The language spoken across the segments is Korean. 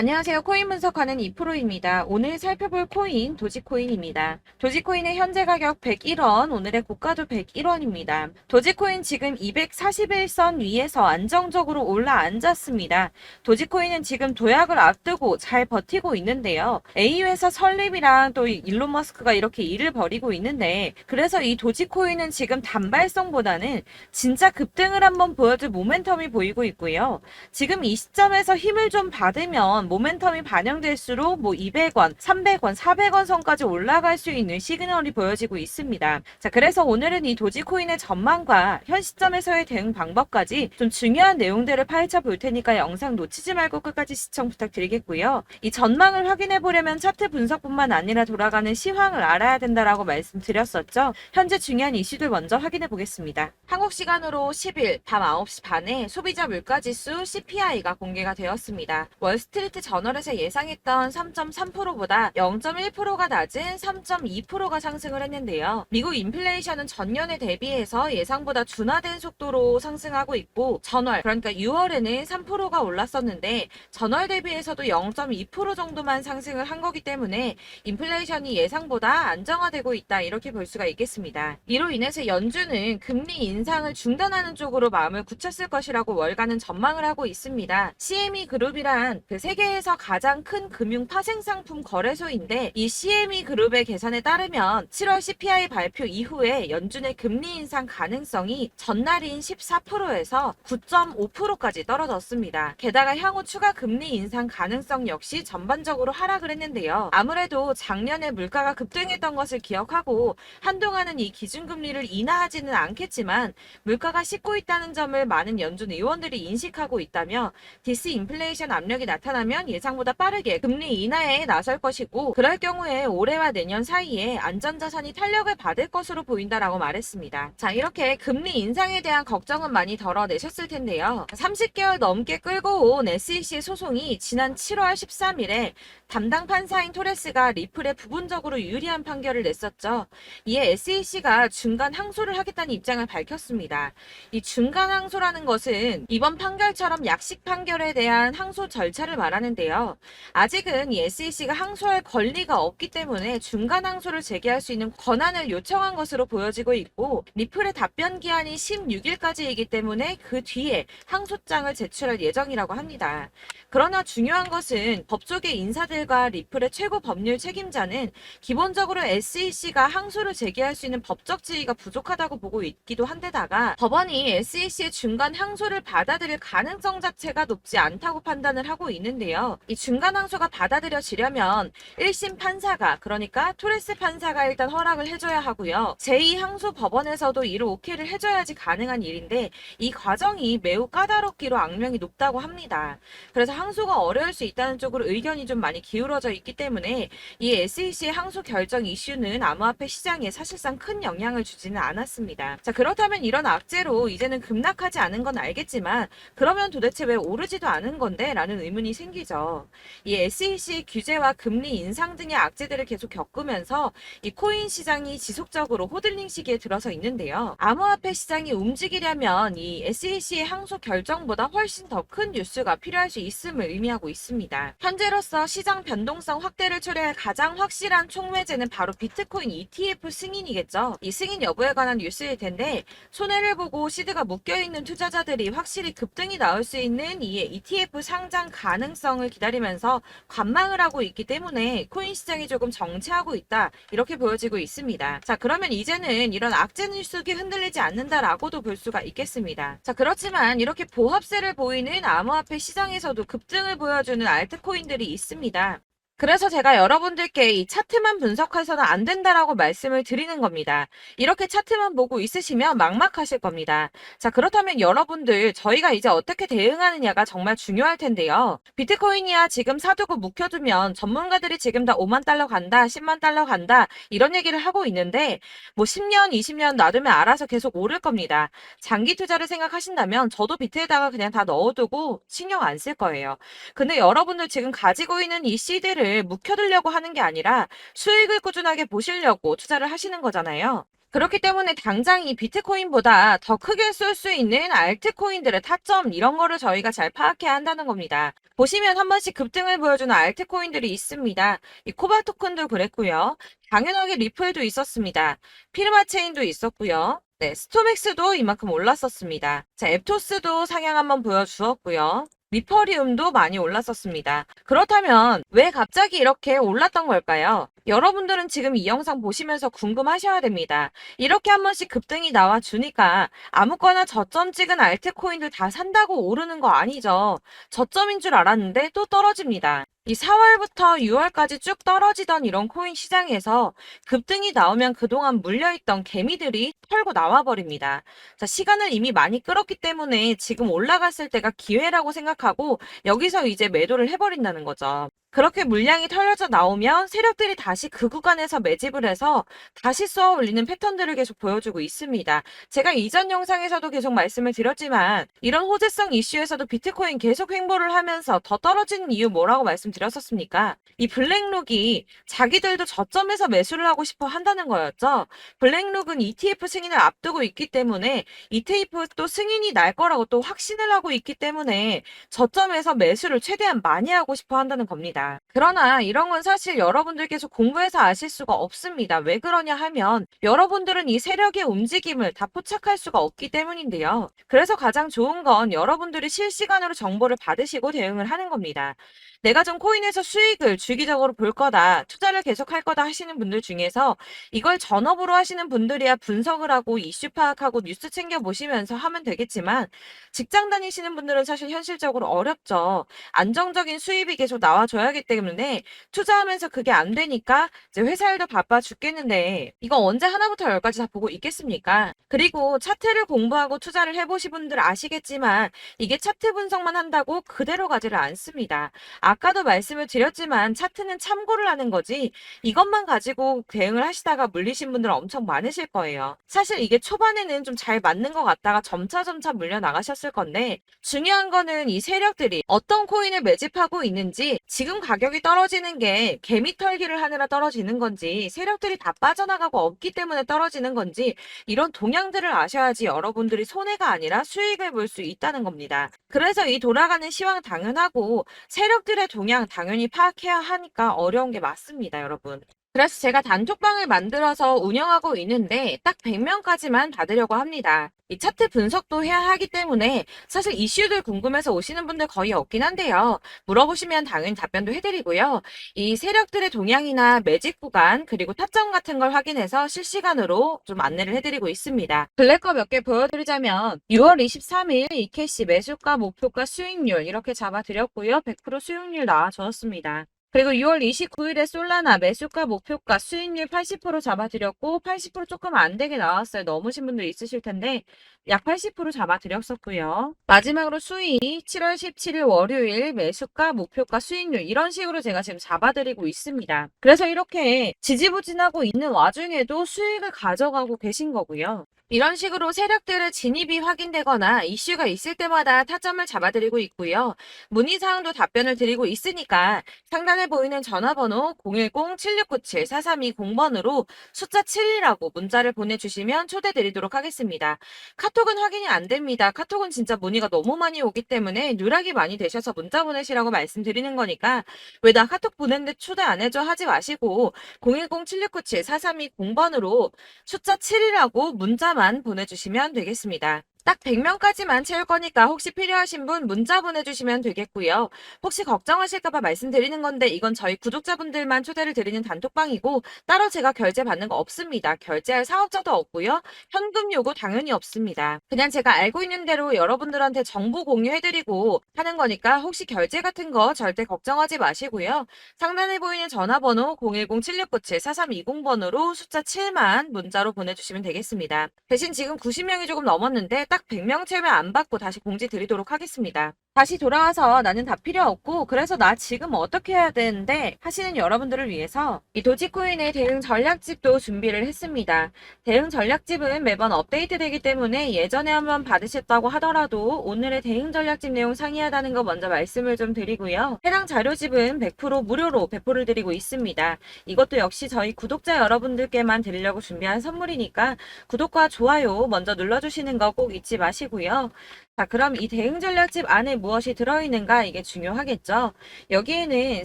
안녕하세요. 코인 분석하는 이프로입니다. 오늘 살펴볼 코인 도지코인입니다. 도지코인의 현재 가격 101원, 오늘의 고가도 101원입니다. 도지코인 지금 241선 위에서 안정적으로 올라앉았습니다. 도지코인은 지금 도약을 앞두고 잘 버티고 있는데요. AU-에서 설립이랑 또 일론 머스크가 이렇게 일을 벌이고 있는데, 그래서 이 도지코인은 지금 단발성보다는 진짜 급등을 한번 보여줄 모멘텀이 보이고 있고요. 지금 이 시점에서 힘을 좀 받으면 모멘텀이 반영될수록 200원, 300원, 400원 선까지 올라갈 수 있는 시그널이 보여지고 있습니다. 자, 그래서 오늘은 이 도지코인의 전망과 현 시점에서의 대응 방법까지 좀 중요한 내용들을 파헤쳐 볼 테니까 영상 놓치지 말고 끝까지 시청 부탁드리겠고요. 이 전망을 확인해 보려면 차트 분석뿐만 아니라 돌아가는 시황을 알아야 된다라고 말씀드렸었죠. 현재 중요한 이슈들 먼저 확인해 보겠습니다. 한국 시간으로 10일 밤 9시 반에 소비자 물가지수 CPI가 공개가 되었습니다. 월스트리트 저널에서 예상했던 3.3%보다 0.1%가 낮은 3.2%가 상승을 했는데요. 미국 인플레이션은 전년에 대비해서 예상보다 둔화된 속도로 상승하고 있고, 전월 그러니까 6월에는 3%가 올랐었는데 전월 대비해서도 0.2% 정도만 상승을 한 거기 때문에 인플레이션이 예상보다 안정화되고 있다, 이렇게 볼 수가 있겠습니다. 이로 인해서 연준은 금리 인상을 중단하는 쪽으로 마음을 굳혔을 것이라고 월가는 전망을 하고 있습니다. CME 그룹이란 그 세계에서 가장 큰 금융 파생상품 거래소인데, 이 CME 그룹의 계산에 따르면 7월 CPI 발표 이후에 연준의 금리 인상 가능성이 전날인 14%에서 9.5%까지 떨어졌습니다. 게다가 향후 추가 금리 인상 가능성 역시 전반적으로 하락을 했는데요. 아무래도 작년에 물가가 급등했던 것을 기억하고 한동안은 이 기준금리를 인하하지는 않겠지만 물가가 씻고 있다는 점을 많은 연준 의원들이 인식하고 있다며, 디스인플레이션 압력이 나타나면 예상보다 빠르게 금리 인하에 나설 것이고, 그럴 경우에 올해와 내년 사이에 안전자산이 탄력을 받을 것으로 보인다라고 말했습니다. 자, 이렇게 금리 인상에 대한 걱정은 많이 덜어내셨을 텐데요. 30개월 넘게 끌고 온 SEC 소송이 지난 7월 13일에 담당 판사인 토레스가 리플에 부분적으로 유리한 판결을 냈었죠. 이에 SEC가 중간 항소를 하겠다는 입장을 밝혔습니다. 이 중간 항소라는 것은 이번 판결처럼 약식 판결에 대한 항소 절차를 말하는데요. 아직은 이 SEC가 항소할 권리가 없기 때문에 중간 항소를 제기할 수 있는 권한을 요청한 것으로 보여지고 있고, 리플의 답변 기한이 16일까지이기 때문에 그 뒤에 항소장을 제출할 예정이라고 합니다. 그러나 중요한 것은 법조계 인사들과 리플의 최고 법률 책임자는 기본적으로 SEC가 항소를 제기할 수 있는 법적 지위가 부족하다고 보고 있기도 한데다가, 법원이 SEC의 중간 항소를 받아들일 가능성 자체가 높지 않다고 판단을 하고 있는데요. 이 중간 항소가 받아들여지려면 1심 판사가, 그러니까 토레스 판사가 일단 허락을 해줘야 하고요. 제2항소 법원에서도 이를 오케이를 해줘야지 가능한 일인데, 이 과정이 매우 까다롭기로 악명이 높다고 합니다. 그래서 항소가 어려울 수 있다는 쪽으로 의견이 좀 많이 기울어져 있기 때문에 이 SEC의 항소 결정 이슈는 암호화폐 시장에 사실상 큰 영향을 주지는 않았습니다. 자, 그렇다면 이런 악재로 이제는 급락하지 않은 건 알겠지만, 그러면 도대체 왜 오르지도 않은 건데? 라는 의문이 생기죠. 이 SEC의 규제와 금리 인상 등의 악재들을 계속 겪으면서 이 코인 시장이 지속적으로 호들링 시기에 들어서 있는데요. 암호화폐 시장이 움직이려면 이 SEC의 항소 결정보다 훨씬 더 큰 뉴스가 필요할 수 있음을 의미하고 있습니다. 현재로서 시장 변동성 확대를 초래할 가장 확실한 촉매제는 바로 비트코인 ETF 승인이겠죠. 이 승인 여부에 관한 뉴스일 텐데, 손해를 보고 시드가 묶여있는 투자자들이 확실히 급등이 나올 수 있는 이 ETF 상장 가능성을 기다리면서 관망을 하고 있기 때문에 코인 시장이 조금 정체하고 있다, 이렇게 보여지고 있습니다. 자, 그러면 이제는 이런 악재 뉴스가 흔들리지 않는다라고도 볼 수가 있겠습니다. 자, 그렇지만 이렇게 보합세를 보이는 암호화폐 시장에서도 급등을 보여주는 알트코인들이 있습니다. 그래서 제가 여러분들께 이 차트만 분석해서는 안 된다라고 말씀을 드리는 겁니다. 이렇게 차트만 보고 있으시면 막막하실 겁니다. 자, 그렇다면 여러분들, 저희가 이제 어떻게 대응하느냐가 정말 중요할 텐데요. 비트코인이야 지금 사두고 묵혀두면 전문가들이 지금 다 5만 달러 간다, 10만 달러 간다, 이런 얘기를 하고 있는데, 10년, 20년 놔두면 알아서 계속 오를 겁니다. 장기 투자를 생각하신다면 저도 비트에다가 그냥 다 넣어두고 신경 안 쓸 거예요. 근데 여러분들 지금 가지고 있는 이 시드를 묵혀두려고 하는 게 아니라 수익을 꾸준하게 보시려고 투자를 하시는 거잖아요. 그렇기 때문에 당장 이 비트코인보다 더 크게 쏠 수 있는 알트코인들의 타점 이런 거를 저희가 잘 파악해야 한다는 겁니다. 보시면 한 번씩 급등을 보여주는 알트코인들이 있습니다. 이 코바 토큰도 그랬고요. 당연하게 리플도 있었습니다. 피르마체인도 있었고요. 네, 스토맥스도 이만큼 올랐었습니다. 자, 앱토스도 상향 한번 보여주었고요. 리퍼리움도 많이 올랐었습니다. 그렇다면 왜 갑자기 이렇게 올랐던 걸까요? 여러분들은 지금 이 영상 보시면서 궁금하셔야 됩니다. 이렇게 한 번씩 급등이 나와 주니까 아무거나 저점 찍은 알트코인들 다 산다고 오르는 거 아니죠. 저점인 줄 알았는데 또 떨어집니다. 이 4월부터 6월까지 쭉 떨어지던 이런 코인 시장에서 급등이 나오면 그동안 물려있던 개미들이 털고 나와버립니다. 자, 시간을 이미 많이 끌었기 때문에 지금 올라갔을 때가 기회라고 생각하고 여기서 이제 매도를 해버린다는 거죠. 그렇게 물량이 털려져 나오면 세력들이 다시 그 구간에서 매집을 해서 다시 쏘아 올리는 패턴들을 계속 보여주고 있습니다. 제가 이전 영상에서도 계속 말씀을 드렸지만 이런 호재성 이슈에서도 비트코인 계속 횡보를 하면서 더 떨어지는 이유 뭐라고 말씀드렸었습니까? 이 블랙록이 자기들도 저점에서 매수를 하고 싶어 한다는 거였죠. 블랙록은 ETF 승인을 앞두고 있기 때문에 ETF 또 승인이 날 거라고 또 확신을 하고 있기 때문에 저점에서 매수를 최대한 많이 하고 싶어 한다는 겁니다. 그러나 이런 건 사실 여러분들께서 공부해서 아실 수가 없습니다. 왜 그러냐 하면 여러분들은 이 세력의 움직임을 다 포착할 수가 없기 때문인데요. 그래서 가장 좋은 건 여러분들이 실시간으로 정보를 받으시고 대응을 하는 겁니다. 내가 좀 코인에서 수익을 주기적으로 볼 거다, 투자를 계속할 거다 하시는 분들 중에서 이걸 전업으로 하시는 분들이야 분석을 하고 이슈 파악하고 뉴스 챙겨 보시면서 하면 되겠지만 직장 다니시는 분들은 사실 현실적으로 어렵죠. 안정적인 수입이 계속 나와줘야 하기 때문에 투자하면서 그게 안 되니까 이제 회사 일도 바빠 죽겠는데 이거 언제 하나부터 열까지 다 보고 있겠습니까? 그리고 차트를 공부하고 투자를 해보신 분들 아시겠지만 이게 차트 분석만 한다고 그대로 가지를 않습니다. 아까도 말씀을 드렸지만 차트는 참고를 하는 거지 이것만 가지고 대응을 하시다가 물리신 분들 엄청 많으실 거예요. 사실 이게 초반에는 좀 잘 맞는 것 같다가 점차 물려 나가셨을 건데 중요한 거는 이 세력들이 어떤 코인을 매집하고 있는지 지금 가격이 떨어지는 게 개미 털기를 하느라 떨어지는 건지 세력들이 다 빠져나가고 없기 때문에 떨어지는 건지 이런 동향들을 아셔야지 여러분들이 손해가 아니라 수익을 볼 수 있다는 겁니다. 그래서 이 돌아가는 시황 당연하고 세력들의 동향 당연히 파악해야 하니까 어려운 게 맞습니다, 여러분. 그래서 제가 단톡방을 만들어서 운영하고 있는데 딱 100명까지만 받으려고 합니다. 이 차트 분석도 해야 하기 때문에 사실 이슈들 궁금해서 오시는 분들 거의 없긴 한데요. 물어보시면 당연히 답변도 해드리고요. 이 세력들의 동향이나 매집 구간 그리고 타점 같은 걸 확인해서 실시간으로 좀 안내를 해드리고 있습니다. 블랙거 몇 개 보여드리자면 6월 23일 이캐시 매수가, 목표가, 수익률 이렇게 잡아드렸고요. 100% 수익률 나와줬습니다. 그리고 6월 29일에 솔라나 매수가, 목표가, 수익률 80% 잡아드렸고 80% 조금 안 되게 나왔어요. 넘으신 분들 있으실 텐데 약 80% 잡아드렸었고요. 마지막으로 수익 7월 17일 월요일 매수가, 목표가, 수익률 이런 식으로 제가 지금 잡아드리고 있습니다. 그래서 이렇게 지지부진하고 있는 와중에도 수익을 가져가고 계신 거고요. 이런 식으로 세력들의 진입이 확인되거나 이슈가 있을 때마다 타점을 잡아드리고 있고요. 문의사항도 답변을 드리고 있으니까 상단에 보이는 전화번호 010-7697-4320번으로 숫자 7이라고 문자를 보내주시면 초대드리도록 하겠습니다. 카톡은 확인이 안 됩니다. 카톡은 진짜 문의가 너무 많이 오기 때문에 누락이 많이 되셔서 문자 보내시라고 말씀드리는 거니까 왜 나 카톡 보냈는데 초대 안 해줘 하지 마시고 010-7697-4320번으로 숫자 7이라고 문자만 보내주시면 되겠습니다. 딱 100명까지만 채울 거니까 혹시 필요하신 분 문자 보내주시면 되겠고요. 혹시 걱정하실까봐 말씀드리는 건데 이건 저희 구독자분들만 초대를 드리는 단톡방이고 따로 제가 결제 받는 거 없습니다. 결제할 사업자도 없고요. 현금 요구 당연히 없습니다. 그냥 제가 알고 있는 대로 여러분들한테 정보 공유해드리고 하는 거니까 혹시 결제 같은 거 절대 걱정하지 마시고요. 상단에 보이는 전화번호 010-7697-4320번으로 숫자 7만 문자로 보내주시면 되겠습니다. 대신 지금 90명이 조금 넘었는데 딱 100명 채우면 안 받고 다시 공지 드리도록 하겠습니다. 다시 돌아와서 나는 다 필요 없고 그래서 나 지금 어떻게 해야 되는데 하시는 여러분들을 위해서 이 도지코인의 대응 전략집도 준비를 했습니다. 대응 전략집은 매번 업데이트되기 때문에 예전에 한번 받으셨다고 하더라도 오늘의 대응 전략집 내용 상이하다는 거 먼저 말씀을 좀 드리고요. 해당 자료집은 100% 무료로 배포를 드리고 있습니다. 이것도 역시 저희 구독자 여러분들께만 드리려고 준비한 선물이니까 구독과 좋아요 먼저 눌러주시는 거 꼭 잊지 마시고요. 자, 그럼 이 대응 전략집 안에 무엇이 들어있는가 이게 중요하겠죠. 여기에는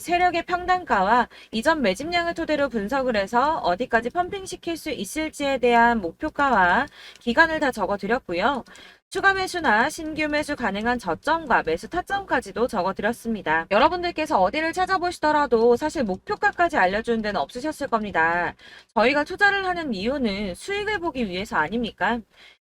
세력의 평단가와 이전 매집량을 토대로 분석을 해서 어디까지 펌핑시킬 수 있을지에 대한 목표가와 기간을 다 적어드렸고요. 추가 매수나 신규 매수 가능한 저점과 매수 타점까지도 적어드렸습니다. 여러분들께서 어디를 찾아보시더라도 사실 목표가까지 알려주는 데는 없으셨을 겁니다. 저희가 투자를 하는 이유는 수익을 보기 위해서 아닙니까?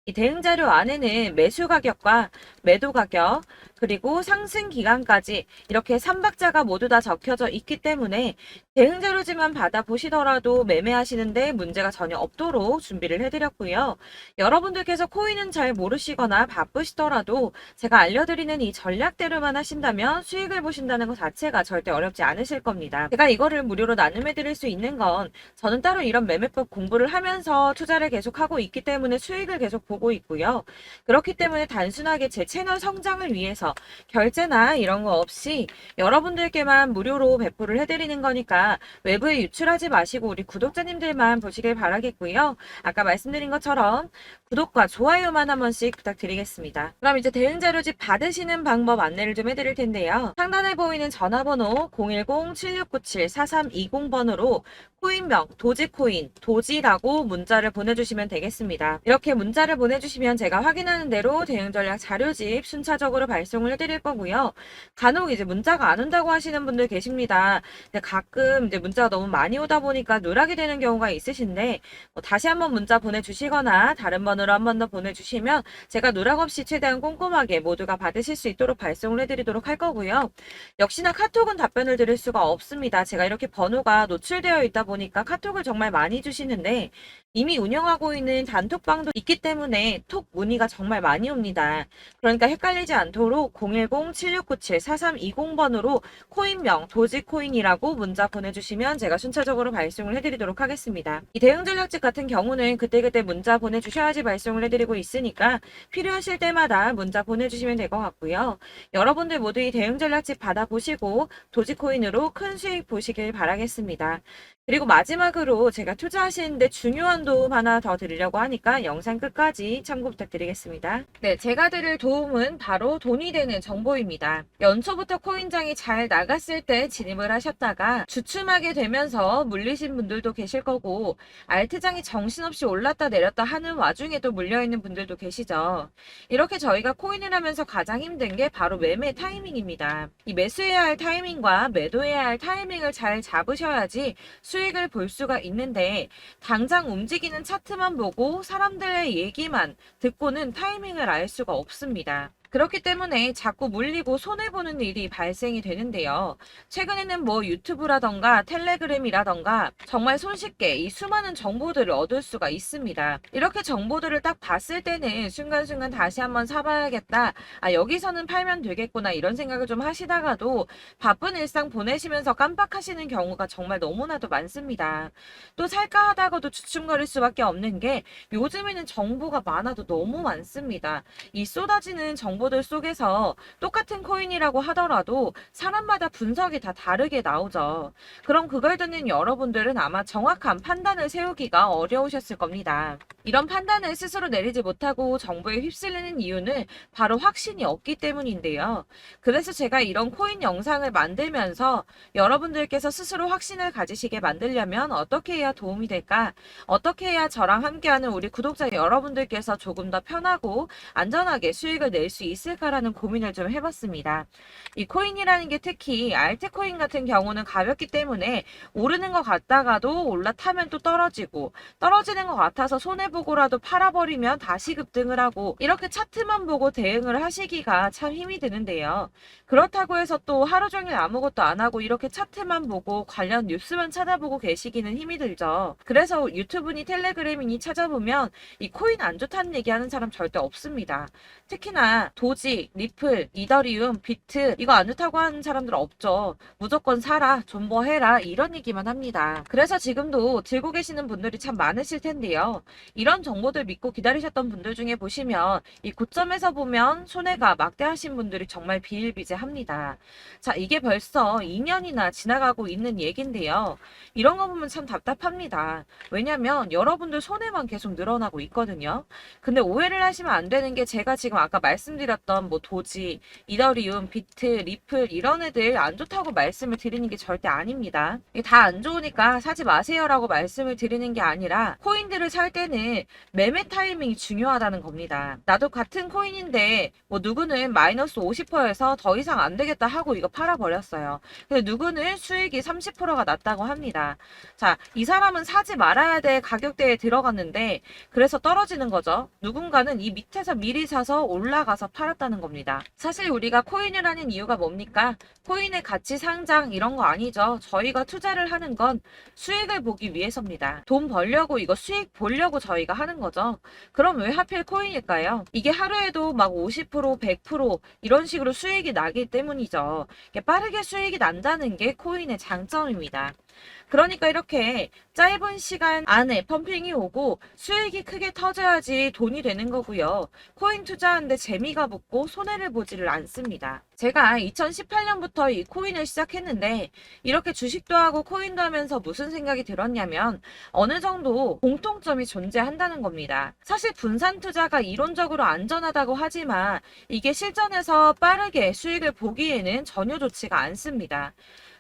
이 대응 자료 안에는 매수 가격과 매도 가격, 그리고 상승 기간까지 이렇게 3박자가 모두 다 적혀져 있기 때문에 대응 자료지만 받아보시더라도 매매하시는데 문제가 전혀 없도록 준비를 해드렸고요. 여러분들께서 코인은 잘 모르시거나 바쁘시더라도 제가 알려드리는 이 전략대로만 하신다면 수익을 보신다는 것 자체가 절대 어렵지 않으실 겁니다. 제가 이거를 무료로 나눔해드릴 수 있는 건 저는 따로 이런 매매법 공부를 하면서 투자를 계속하고 있기 때문에 수익을 계속 보고 있고요. 그렇기 때문에 단순하게 제 채널 성장을 위해서 결제나 이런 거 없이 여러분들께만 무료로 배포를 해드리는 거니까 외부에 유출하지 마시고 우리 구독자님들만 보시길 바라겠고요. 아까 말씀드린 것처럼 구독과 좋아요만 한 번씩 부탁드리겠습니다. 그럼 이제 대응 자료집 받으시는 방법 안내를 좀 해드릴 텐데요. 상단에 보이는 전화번호 010-7697-4320번으로 코인명, 도지코인, 도지라고 문자를 보내주시면 되겠습니다. 이렇게 문자를 보내주시면 제가 확인하는 대로 대응 전략 자료집 순차적으로 발송을 해드릴 거고요. 간혹 이제 문자가 안 온다고 하시는 분들 계십니다. 근데 가끔 이제 문자가 너무 많이 오다 보니까 누락이 되는 경우가 있으신데 다시 한번 문자 보내주시거나 다른 번호로 한 번 더 보내주시면 제가 누락 없이 최대한 꼼꼼하게 모두가 받으실 수 있도록 발송을 해드리도록 할 거고요. 역시나 카톡은 답변을 드릴 수가 없습니다. 제가 이렇게 번호가 노출되어 있다 보니까 카톡을 정말 많이 주시는데 이미 운영하고 있는 단톡방도 있기 때문에 톡 문의가 정말 많이 옵니다. 그러니까 헷갈리지 않도록 010-7697-4320번으로 코인명 도지코인이라고 문자 보내주시면 제가 순차적으로 발송을 해드리도록 하겠습니다. 이 대응 전략집 같은 경우는 그때그때 문자 보내주셔야지 발송을 해드리고 있으니까 필요하실 때마다 문자 보내주시면 될 것 같고요. 여러분들 모두 이 대응 전략집 받아보시고 도지코인으로 큰 수익 보시길 바라겠습니다. 그리고 마지막으로 제가 투자하시는데 중요한 도움 하나 더 드리려고 하니까 영상 끝까지 참고 부탁드리겠습니다. 네, 제가 드릴 도움은 바로 돈이 되는 정보입니다. 연초부터 코인장이 잘 나갔을 때 진입을 하셨다가 주춤하게 되면서 물리신 분들도 계실 거고 알트장이 정신없이 올랐다 내렸다 하는 와중에도 물려있는 분들도 계시죠. 이렇게 저희가 코인을 하면서 가장 힘든 게 바로 매매 타이밍입니다. 이 매수해야 할 타이밍과 매도해야 할 타이밍을 잘 잡으셔야지 수익을 볼 수가 있는데 당장 움직이는 차트만 보고 사람들의 얘기만 듣고는 타이밍을 알 수가 없습니다. 그렇기 때문에 자꾸 물리고 손해보는 일이 발생이 되는데요. 최근에는 뭐 유튜브라던가 텔레그램이라던가 정말 손쉽게 이 수많은 정보들을 얻을 수가 있습니다. 이렇게 정보들을 딱 봤을 때는 순간순간 다시 한번 사봐야겠다. 아, 여기서는 팔면 되겠구나 이런 생각을 좀 하시다가도 바쁜 일상 보내시면서 깜빡하시는 경우가 정말 너무나도 많습니다. 또 살까 하다가도 주춤거릴 수밖에 없는 게 요즘에는 정보가 많아도 너무 많습니다. 이 쏟아지는 정보들 속에서 똑같은 코인이라고 하더라도 사람마다 분석이 다 다르게 나오죠. 그럼 그걸 듣는 여러분들은 아마 정확한 판단을 세우기가 어려우셨을 겁니다. 이런 판단을 스스로 내리지 못하고 정보에 휩쓸리는 이유는 바로 확신이 없기 때문인데요. 그래서 제가 이런 코인 영상을 만들면서 여러분들께서 스스로 확신을 가지시게 만들려면 어떻게 해야 도움이 될까? 어떻게 해야 저랑 함께하는 우리 구독자 여러분들께서 조금 더 편하고 안전하게 수익을 낼 수 있을까라는 고민을 좀 해봤습니다. 이 코인이라는 게 특히 알트코인 같은 경우는 가볍기 때문에 오르는 것 같다가도 올라타면 또 떨어지고 떨어지는 것 같아서 손해보고라도 팔아버리면 다시 급등을 하고 이렇게 차트만 보고 대응을 하시기가 참 힘이 드는데요. 그렇다고 해서 또 하루 종일 아무것도 안 하고 이렇게 차트만 보고 관련 뉴스만 찾아보고 계시기는 힘이 들죠. 그래서 유튜브니 텔레그램이니 찾아보면 이 코인 안 좋다는 얘기하는 사람 절대 없습니다. 특히나 도지, 리플, 이더리움, 비트 이거 안 좋다고 하는 사람들 없죠. 무조건 사라, 존버해라 이런 얘기만 합니다. 그래서 지금도 들고 계시는 분들이 참 많으실 텐데요. 이런 정보들 믿고 기다리셨던 분들 중에 보시면 이 고점에서 보면 손해가 막대하신 분들이 정말 비일비재합니다. 자, 이게 벌써 2년이나 지나가고 있는 얘긴데요. 이런 거 보면 참 답답합니다. 왜냐면 여러분들 손해만 계속 늘어나고 있거든요. 근데 오해를 하시면 안 되는 게 제가 지금 아까 말씀드렸던 뭐 도지, 이더리움, 비트, 리플 이런 애들 안 좋다고 말씀을 드리는 게 절대 아닙니다. 이게 다 안 좋으니까 사지 마세요라고 말씀을 드리는 게 아니라 코인들을 살 때는 매매 타이밍이 중요하다는 겁니다. 나도 같은 코인인데 뭐 누구는 마이너스 50%에서 더 이상 안 되겠다 하고 이거 팔아버렸어요. 근데 누구는 수익이 30%가 났다고 합니다. 자, 이 사람은 사지 말아야 될 가격대에 들어갔는데 그래서 떨어지는 거죠. 누군가는 이 밑에서 미리 사서 올라가서 팔았다는 겁니다. 사실 우리가 코인을 하는 이유가 뭡니까? 코인의 가치 상장 이런 거 아니죠. 저희가 투자를 하는 건 수익을 보기 위해서입니다. 돈 벌려고 이거 수익 보려고 저희가 하는 거죠. 그럼 왜 하필 코인일까요? 이게 하루에도 막 50%, 100% 이런 식으로 수익이 나기 때문이죠. 빠르게 수익이 난다는 게 코인의 장점입니다. 그러니까 이렇게 짧은 시간 안에 펌핑이 오고 수익이 크게 터져야지 돈이 되는 거고요. 코인 투자하는데 재미가 붙고 손해를 보지를 않습니다. 제가 2018년부터 이 코인을 시작했는데 이렇게 주식도 하고 코인도 하면서 무슨 생각이 들었냐면 어느 정도 공통점이 존재한다는 겁니다. 사실 분산 투자가 이론적으로 안전하다고 하지만 이게 실전에서 빠르게 수익을 보기에는 전혀 좋지가 않습니다.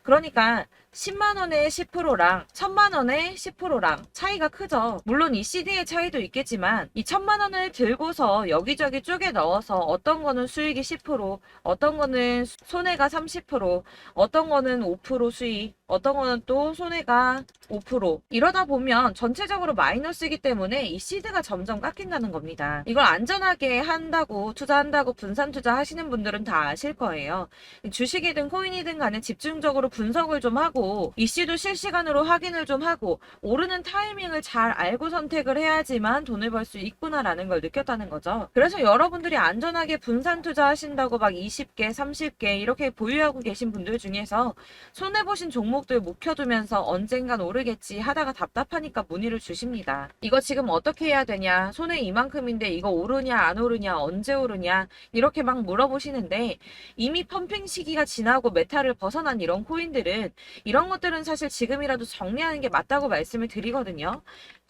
그러니까 10만 원의 10%랑 1000만 원의 10%랑 차이가 크죠. 물론 이 CD의 차이도 있겠지만 이 1000만 원을 들고서 여기저기 쪼개 넣어서 어떤 거는 수익이 10%, 어떤 거는 손해가 30%, 어떤 거는 5% 수익, 어떤 거는 또 손해가 5%. 이러다 보면 전체적으로 마이너스이기 때문에 이 시드가 점점 깎인다는 겁니다. 이걸 안전하게 한다고 투자한다고 분산 투자하시는 분들은 다 아실 거예요. 주식이든 코인이든 간에 집중적으로 분석을 좀 하고 이슈도 실시간으로 확인을 좀 하고 오르는 타이밍을 잘 알고 선택을 해야지만 돈을 벌 수 있구나라는 걸 느꼈다는 거죠. 그래서 여러분들이 안전하게 분산 투자하신다고 막 20개, 30개 이렇게 보유하고 계신 분들 중에서 손해보신 종목들 묵혀두면서 언젠간 오르겠지 하다가 답답하니까 문의를 주십니다. 이거 지금 어떻게 해야 되냐? 손해 이만큼인데 이거 오르냐 안 오르냐 언제 오르냐 이렇게 막 물어보시는데 이미 펌핑 시기가 지나고 메타를 벗어난 이런 코인들은 이런 것들은 사실 지금이라도 정리하는 게 맞다고 말씀을 드리거든요.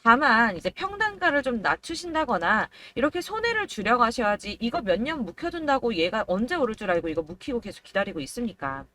다만 이제 평단가를 좀 낮추신다거나 이렇게 손해를 줄여가셔야지 이거 몇 년 묵혀둔다고 얘가 언제 오를 줄 알고 이거 묵히고 계속 기다리고 있습니까?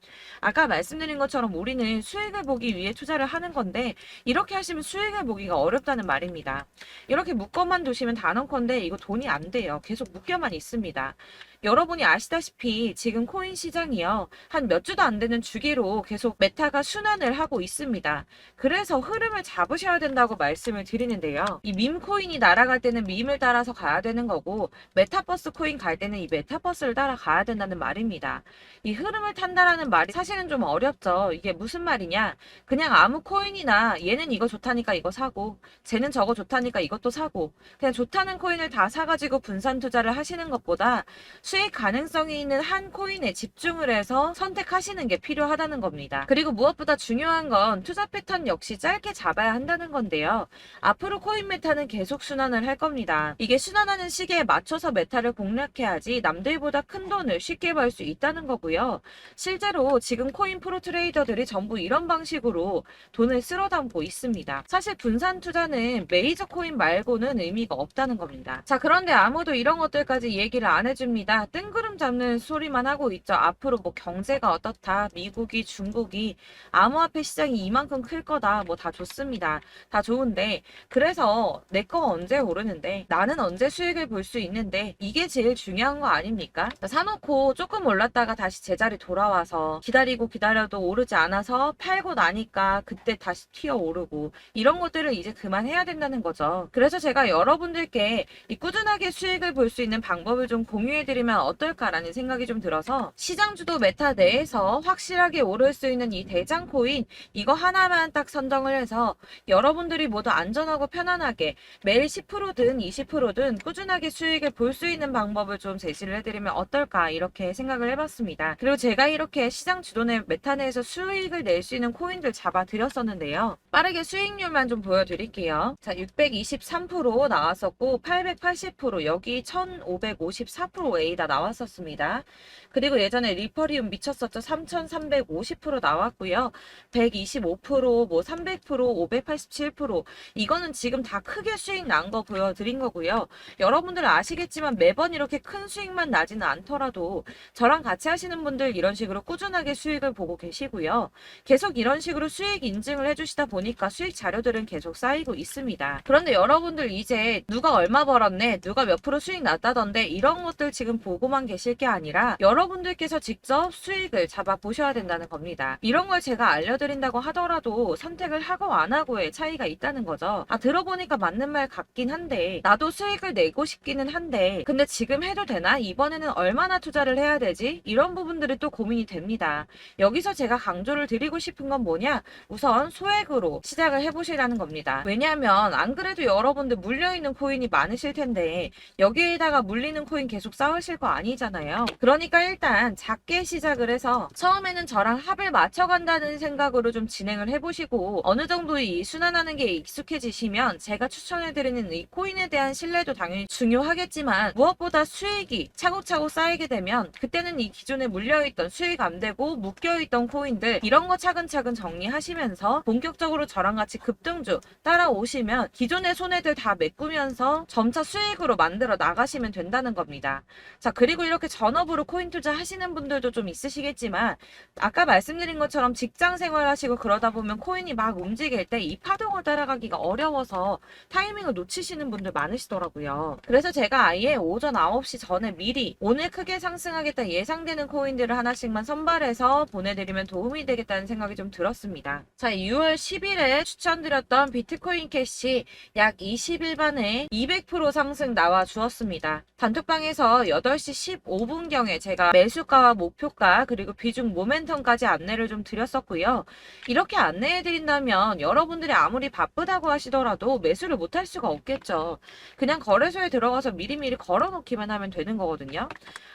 아까 말씀드린 것처럼 우리는 수익을 보기 위해 투자를 하는 건데 이렇게 하시면 수익을 보기가 어렵다는 말입니다. 이렇게 묶어만 두시면 단언컨대 이거 돈이 안 돼요. 계속 묶여만 있습니다. 여러분이 아시다시피 지금 코인 시장이요. 한 몇 주도 안 되는 주기로 계속 메타가 순환을 하고 있습니다. 그래서 흐름을 잡으셔야 된다고 말씀을 드리는데요. 이 밈 코인이 날아갈 때는 밈을 따라서 가야 되는 거고 메타버스 코인 갈 때는 이 메타버스를 따라가야 된다는 말입니다. 이 흐름을 탄다라는 말이 사실은 좀 어렵죠. 이게 무슨 말이냐? 그냥 아무 코인이나 얘는 이거 좋다니까 이거 사고 쟤는 저거 좋다니까 이것도 사고 그냥 좋다는 코인을 다 사가지고 분산 투자를 하시는 것보다 수익 가능성이 있는 한 코인에 집중을 해서 선택하시는 게 필요하다는 겁니다. 그리고 무엇보다 중요한 건 투자 패턴 역시 짧게 잡아야 한다는 건데요. 앞으로 코인 메타는 계속 순환을 할 겁니다. 이게 순환하는 시기에 맞춰서 메타를 공략해야지 남들보다 큰 돈을 쉽게 벌 수 있다는 거고요. 실제로 지금 코인 프로 트레이더들이 전부 이런 방식으로 돈을 쓸어 담고 있습니다. 사실 분산 투자는 메이저 코인 말고는 의미가 없다는 겁니다. 자, 그런데 아무도 이런 것들까지 얘기를 안 해줍니다. 뜬구름 잡는 소리만 하고 있죠. 앞으로 뭐 경제가 어떻다, 미국이, 중국이, 암호화폐 시장이 이만큼 클 거다, 뭐 다 좋습니다. 다 좋은데, 그래서 내 거 언제 오르는데, 나는 언제 수익을 볼 수 있는데, 이게 제일 중요한 거 아닙니까? 사놓고 조금 올랐다가 다시 제자리 돌아와서 기다리고 기다려도 오르지 않아서 팔고 나니까 그때 다시 튀어 오르고, 이런 것들을 이제 그만해야 된다는 거죠. 그래서 제가 여러분들께 이 꾸준하게 수익을 볼 수 있는 방법을 좀 공유해드리면 되면 어떨까라는 생각이 좀 들어서 시장주도 메타 내에서 확실하게 오를 수 있는 이 대장 코인 이거 하나만 딱 선정을 해서 여러분들이 모두 안전하고 편안하게 매일 10%든 20%든 꾸준하게 수익을 볼 수 있는 방법을 좀 제시를 해드리면 어떨까 이렇게 생각을 해봤습니다. 그리고 제가 이렇게 시장 주도내 메타 내에서 수익을 낼 수 있는 코인들 잡아드렸었는데요. 빠르게 수익률만 좀 보여드릴게요. 자, 623% 나왔었고 880% 여기 1554% A다 나왔었습니다. 그리고 예전에 리퍼리움 미쳤었죠. 3350% 나왔고요. 125%, 뭐 300%, 587% 이거는 지금 다 크게 수익 난 거 보여드린 거고요. 여러분들 아시겠지만 매번 이렇게 큰 수익만 나지는 않더라도 저랑 같이 하시는 분들 이런 식으로 꾸준하게 수익을 보고 계시고요. 계속 이런 식으로 수익 인증을 해주시다 보니까 수익 자료들은 계속 쌓이고 있습니다. 그런데 여러분들 이제 누가 얼마 벌었네, 누가 몇 프로 수익 났다던데 이런 것들 지금 보고만 계실 게 아니라 여러분들께서 직접 수익을 잡아 보셔야 된다는 겁니다. 이런 걸 제가 알려드린다고 하더라도 선택을 하고 안 하고의 차이가 있다는 거죠. 아, 들어보니까 맞는 말 같긴 한데 나도 수익을 내고 싶기는 한데 근데 지금 해도 되나? 이번에는 얼마나 투자를 해야 되지? 이런 부분들이 또 고민이 됩니다. 여기서 제가 강조를 드리고 싶은 건 뭐냐? 우선 소액으로 시작을 해보시라는 겁니다. 왜냐하면 안 그래도 여러분들 물려있는 코인이 많으실 텐데 여기에다가 물리는 코인 계속 쌓으실 거 아니잖아요. 그러니까 일단 작게 시작을 해서 처음에는 저랑 합을 맞춰간다는 생각으로 좀 진행을 해보시고 어느 정도 이 순환하는 게 익숙해지시면 제가 추천해드리는 이 코인에 대한 신뢰도 당연히 중요하겠지만 무엇보다 수익이 차곡차곡 쌓이게 되면 그때는 이 기존에 물려있던 수익 안 되고 묶여있던 코인들 이런 거 차근차근 정리하시면서 본격적으로 저랑 같이 급등주 따라오시면 기존의 손해들 다 메꾸면서 점차 수익으로 만들어 나가시면 된다는 겁니다. 자, 그리고 이렇게 전업으로 코인 투자 하시는 분들도 좀 있으시겠지만 아까 말씀드린 것처럼 직장 생활 하시고 그러다 보면 코인이 막 움직일 때 이 파동을 따라가기가 어려워서 타이밍을 놓치시는 분들 많으시더라고요. 그래서 제가 아예 오전 9시 전에 미리 오늘 크게 상승하겠다 예상되는 코인들을 하나씩만 선발해서 보내드리면 도움이 되겠다는 생각이 좀 들었습니다. 자, 6월 10일에 추천드렸던 비트코인 캐시 약 20일 만에 200% 상승 나와 주었습니다. 단톡방에서 8시 15분경에 제가 매수가와 목표가 그리고 비중 모멘텀까지 안내를 좀 드렸었고요. 이렇게 안내해드린다면 여러분들이 아무리 바쁘다고 하시더라도 매수를 못할 수가 없겠죠. 그냥 거래소에 들어가서 미리미리 걸어놓기만 하면 되는 거거든요.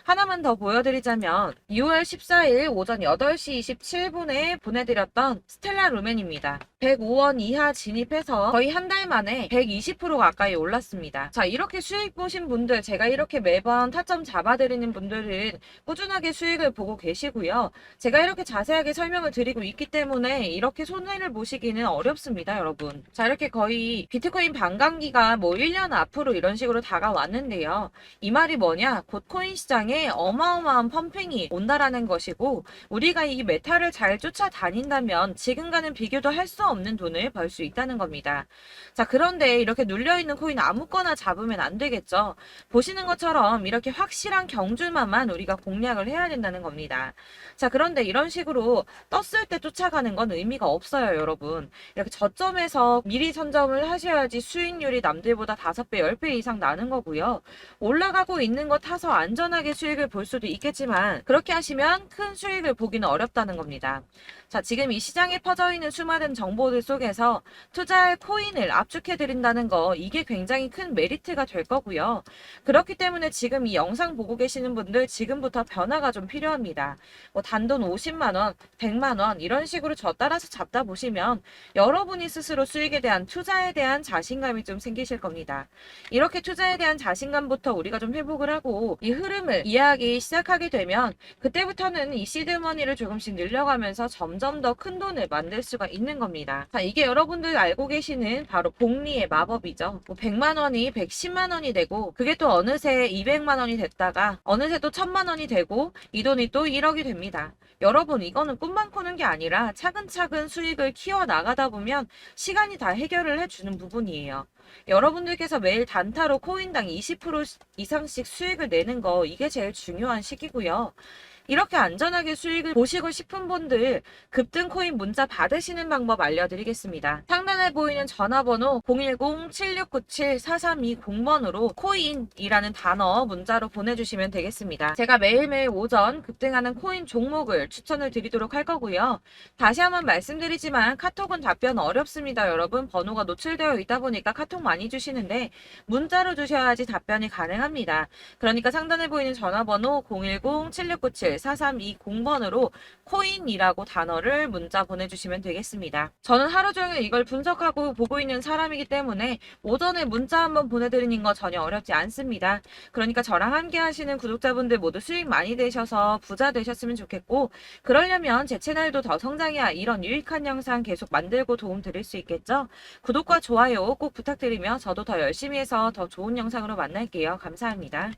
하나만 더 보여드리자면 6월 14일 오전 8시 27분에 보내드렸던 스텔라 루멘입니다. 105원 이하 진입해서 거의 한 달 만에 120% 가까이 올랐습니다. 자, 이렇게 수익 보신 분들, 제가 이렇게 매번 타점 잡아드리는 분들은 꾸준하게 수익을 보고 계시고요. 제가 이렇게 자세하게 설명을 드리고 있기 때문에 이렇게 손해를 보시기는 어렵습니다, 여러분. 자, 이렇게 거의 비트코인 반감기가 뭐 1년 앞으로 이런 식으로 다가왔는데요. 이 말이 뭐냐? 곧 코인 시장에 어마어마한 펌핑이 온다라는 것이고 우리가 이 메타를 잘 쫓아다닌다면 지금과는 비교도 할 수 없는 돈을 벌 수 있다는 겁니다. 자, 그런데 이렇게 눌려있는 코인 아무거나 잡으면 안 되겠죠. 보시는 것처럼 이렇게 확실한 경주만만 우리가 공략을 해야 된다는 겁니다. 자, 그런데 이런 식으로 떴을 때 쫓아가는 건 의미가 없어요, 여러분. 이렇게 저점에서 미리 선점을 하셔야지 수익률이 남들보다 5배, 10배 이상 나는 거고요. 올라가고 있는 거 타서 안전하게 수익을 볼 수도 있겠지만 그렇게 하시면 큰 수익을 보기는 어렵다는 겁니다. 자, 지금 이 시장에 퍼져 있는 수많은 정보들 속에서 투자할 코인을 압축해드린다는 거 이게 굉장히 큰 메리트가 될 거고요. 그렇기 때문에 지금 이 영상 보고 계시는 분들 지금부터 변화가 좀 필요합니다. 뭐 단돈 50만원, 100만원 이런 식으로 저 따라서 잡다 보시면 여러분이 스스로 수익에 대한 투자에 대한 자신감이 좀 생기실 겁니다. 이렇게 투자에 대한 자신감부터 우리가 좀 회복을 하고 이 흐름을 이해하기 시작하게 되면 그때부터는 이 시드머니를 조금씩 늘려가면서 점점 더 큰 돈을 만들 수가 있는 겁니다. 자, 이게 여러분들 알고 계시는 바로 복리의 마법이죠. 뭐 100만원이 110만원이 되고 그게 또 어느새 200만원이 됐다가 어느새 또 1000만원이 되고 이 돈이 또 1억이 됩니다. 여러분, 이거는 꿈만 꾸는 게 아니라 차근차근 수익을 키워 나가다 보면 시간이 다 해결을 해주는 부분이에요. 여러분들께서 매일 단타로 코인당 20% 이상씩 수익을 내는 거 이게 제일 중요한 시기고요. 이렇게 안전하게 수익을 보시고 싶은 분들 급등 코인 문자 받으시는 방법 알려드리겠습니다. 상단에 보이는 전화번호 010-7697-4320번으로 코인이라는 단어 문자로 보내주시면 되겠습니다. 제가 매일매일 오전 급등하는 코인 종목을 추천을 드리도록 할 거고요. 다시 한번 말씀드리지만 카톡은 답변 어렵습니다. 여러분 번호가 노출되어 있다 보니까 카톡 많이 주시는데 문자로 주셔야지 답변이 가능합니다. 그러니까 상단에 보이는 전화번호 010-7697-4320번으로 코인이라고 단어를 문자 보내주시면 되겠습니다. 저는 하루 종일 이걸 분석하고 보고 있는 사람이기 때문에 오전에 문자 한번 보내드리는 거 전혀 어렵지 않습니다. 그러니까 저랑 함께 하시는 구독자분들 모두 수익 많이 되셔서 부자 되셨으면 좋겠고, 그러려면 제 채널도 더 성장해야 이런 유익한 영상 계속 만들고 도움 드릴 수 있겠죠? 구독과 좋아요 꼭 부탁드리며 저도 더 열심히 해서 더 좋은 영상으로 만날게요. 감사합니다.